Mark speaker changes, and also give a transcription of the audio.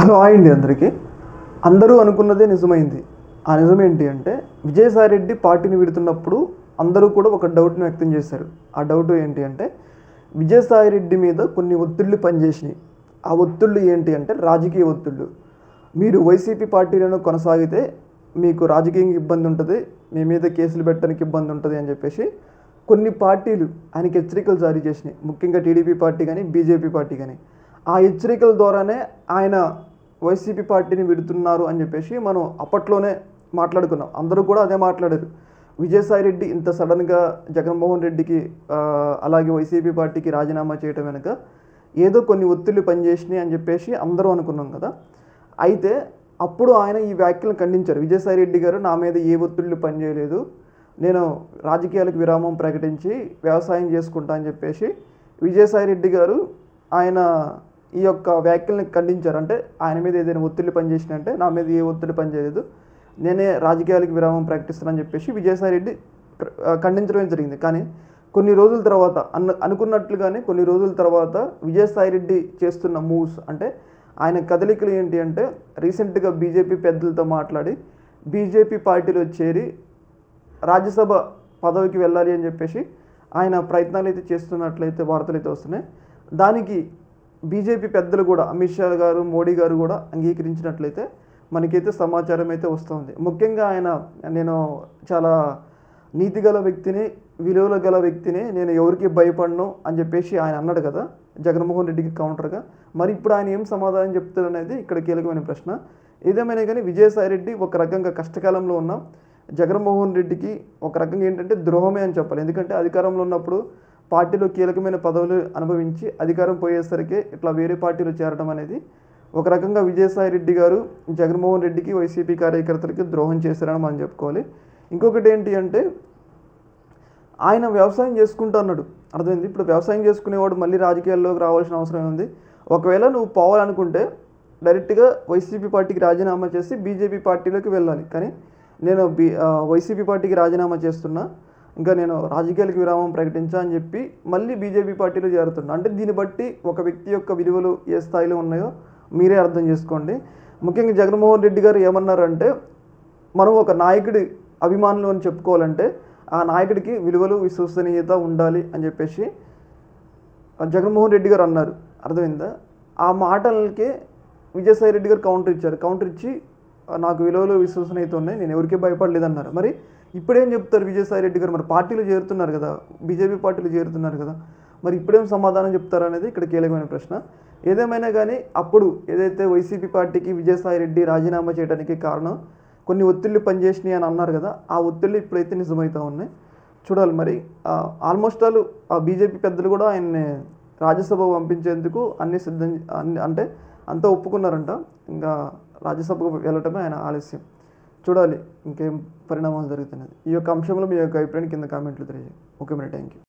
Speaker 1: Hello hi అండి అందరికీ. అందరూ అనుకున్నదే నిజమైంది. ఆ నిజం ఏంటి అంటే విజయసాయి రెడ్డి పార్టీని విడుతున్నప్పుడు అందరూ కూడా ఒక డౌట్‌ని వ్యక్తం చేశారు. ఆ డౌట్ ఏంటి అంటే విజయసాయి రెడ్డి మీద కొన్ని ఒత్తిళ్లు పనిచేసినాయి. ఆ ఒత్తిళ్లు ఏంటి అంటే రాజకీయ ఒత్తిళ్లు. మీరు వైసీపీ పార్టీలోనే కొనసాగితే మీకు రాజకీయంగా ఇబ్బంది ఉంటది. మీ మీద కేసులు పెట్టడానికి ఇబ్బంది ఉంటది అని చెప్పేసి కొన్ని పార్టీలు ఆయనకి హెచ్చరికలు జారీ చేసినాయి. ముఖ్యంగా టీడీపీ పార్టీ గానీ, బీజేపీ పార్టీ గానీ. ఆ హెచ్చరికల ద్వారానే ఆయన వైసీపీ పార్టీని విడుతున్నారు అని చెప్పేసి మనం అప్పట్లోనే మాట్లాడుకున్నాం. అందరూ కూడా అదే మాట్లాడారు. విజయసాయి రెడ్డి ఇంత సడన్‌గా జగన్మోహన్ రెడ్డికి అలాగే వైసీపీ పార్టీకి రాజీనామా చేయడం వెనుక ఏదో కొన్ని ఒత్తిళ్లు పనిచేసినాయి అని చెప్పేసి అందరూ అనుకున్నాం కదా. అయితే అప్పుడు ఆయన ఈ వ్యాఖ్యలను ఖండించారు. విజయసాయి రెడ్డి గారు నా మీద ఏ ఒత్తిళ్లు పనిచేయలేదు. నేను రాజకీయాలకు విరామం ప్రకటించి వ్యవసాయం చేసుకుంటా అని చెప్పేసి విజయసాయి రెడ్డి గారు ఆయన ఈ యొక్క వ్యాఖ్యల్ని ఖండించారు. అంటే ఆయన మీద ఏదైనా ఒత్తిళ్లు పనిచేసినంటే నా మీద ఏ ఒత్తిడి పనిచేయలేదు, నేనే రాజకీయాలకు విరామం ప్రకటిస్తానని చెప్పేసి విజయసాయి రెడ్డి ఖండించడం జరిగింది. కానీ కొన్ని రోజుల తర్వాత అనుకున్నట్లుగానే కొన్ని రోజుల తర్వాత విజయసాయి రెడ్డి చేస్తున్న మూవ్స్ అంటే ఆయన కదలికలు ఏంటి అంటే రీసెంట్గా బీజేపీ పెద్దలతో మాట్లాడి బీజేపీ పార్టీలో చేరి రాజ్యసభ పదవికి వెళ్ళాలి అని చెప్పేసి ఆయన ప్రయత్నాలు అయితే చేస్తున్నట్లయితే వార్తలు అయితే వస్తున్నాయి. దానికి బీజేపీ పెద్దలు కూడా అమిత్ షా గారు, మోడీ గారు కూడా అంగీకరించినట్లయితే మనకైతే సమాచారం అయితే వస్తుంది. ముఖ్యంగా ఆయన నేను చాలా నీతి గల వ్యక్తిని, విలువల గల వ్యక్తిని, నేను ఎవరికి భయపడను అని చెప్పేసి ఆయన అన్నాడు కదా జగన్మోహన్ రెడ్డికి కౌంటర్గా. మరి ఇప్పుడు ఆయన ఏం సమాధానం చెప్తారు అనేది ఇక్కడ కీలకమైన ప్రశ్న. ఏదేమైనా కానీ విజయసాయి రెడ్డి ఒక రకంగా కష్టకాలంలో ఉన్న జగన్మోహన్ రెడ్డికి ఒక రకంగా ఏంటంటే ద్రోహమే అని చెప్పాలి. ఎందుకంటే అధికారంలో ఉన్నప్పుడు పార్టీలో కీలకమైన పదవులు అనుభవించి అధికారం పోయేసరికి ఇట్లా వేరే పార్టీలో చేరడం అనేది ఒక రకంగా విజయసాయి రెడ్డి గారు జగన్మోహన్ రెడ్డికి, వైసీపీ కార్యకర్తలకి ద్రోహం చేశారని మనం చెప్పుకోవాలి. ఇంకొకటి ఏంటి అంటే ఆయన వ్యవసాయం చేసుకుంటూ అన్నాడు. అర్థమైంది. ఇప్పుడు వ్యవసాయం చేసుకునేవాడు మళ్ళీ రాజకీయాల్లోకి రావాల్సిన అవసరం ఏముంది? ఒకవేళ నువ్వు పోవాలనుకుంటే డైరెక్ట్గా వైసీపీ పార్టీకి రాజీనామా చేసి బీజేపీ పార్టీలోకి వెళ్ళాలి. కానీ నేను వైసీపీ పార్టీకి రాజీనామా చేస్తున్నా, ఇంకా నేను రాజకీయాలకు విరామం ప్రకటించా అని చెప్పి మళ్ళీ బీజేపీ పార్టీలో చేరుతున్నా. అంటే దీన్ని బట్టి ఒక వ్యక్తి యొక్క విలువలు ఏ స్థాయిలో ఉన్నాయో మీరే అర్థం చేసుకోండి. ముఖ్యంగా జగన్మోహన్ రెడ్డి గారు ఏమన్నారంటే మనం ఒక నాయకుడి అభిమానులు అని చెప్పుకోవాలంటే ఆ నాయకుడికి విలువలు, విశ్వసనీయత ఉండాలి అని చెప్పేసి జగన్మోహన్ రెడ్డి గారు అన్నారు. అర్థమైందా? ఆ మాటలకే విజయసాయి రెడ్డి గారు కౌంటర్ ఇచ్చారు. కౌంటర్ ఇచ్చి నాకు విలువలు, విశ్వసనీయత ఉన్నాయి, నేను ఎవరికి భయపడలేదన్నారు. మరి ఇప్పుడేం చెప్తారు విజయసాయి రెడ్డి గారు? మరి పార్టీలు చేరుతున్నారు కదా, బీజేపీ పార్టీలు చేరుతున్నారు కదా, మరి ఇప్పుడేం సమాధానం చెప్తారు అనేది ఇక్కడ కీలకమైన ప్రశ్న. ఏదేమైనా కానీ అప్పుడు ఏదైతే వైసీపీ పార్టీకి విజయసాయి రెడ్డి రాజీనామా చేయడానికి కారణం కొన్ని ఒత్తిళ్లు పనిచేసినాయి అని అన్నారు కదా, ఆ ఒత్తిళ్లు ఇప్పుడైతే నిజమవుతూ ఉన్నాయి. చూడాలి మరి. ఆల్మోస్ట్ ఆల్ ఆ బీజేపీ పెద్దలు కూడా ఆయన్ని రాజ్యసభ పంపించేందుకు అన్ని సిద్ధం అంటే అంతా ఒప్పుకున్నారంట. ఇంకా రాజ్యసభకు వెళ్ళటమే ఆయన ఆలస్యం. చూడాలి ఇంకేం పరిణామాలు జరుగుతున్నది. ఈ యొక్క అంశంలో మీ యొక్క అభిప్రాయాన్ని కింద కామెంట్లు తెలియజేయండి. ఓకే మరి, థ్యాంక్ యూ.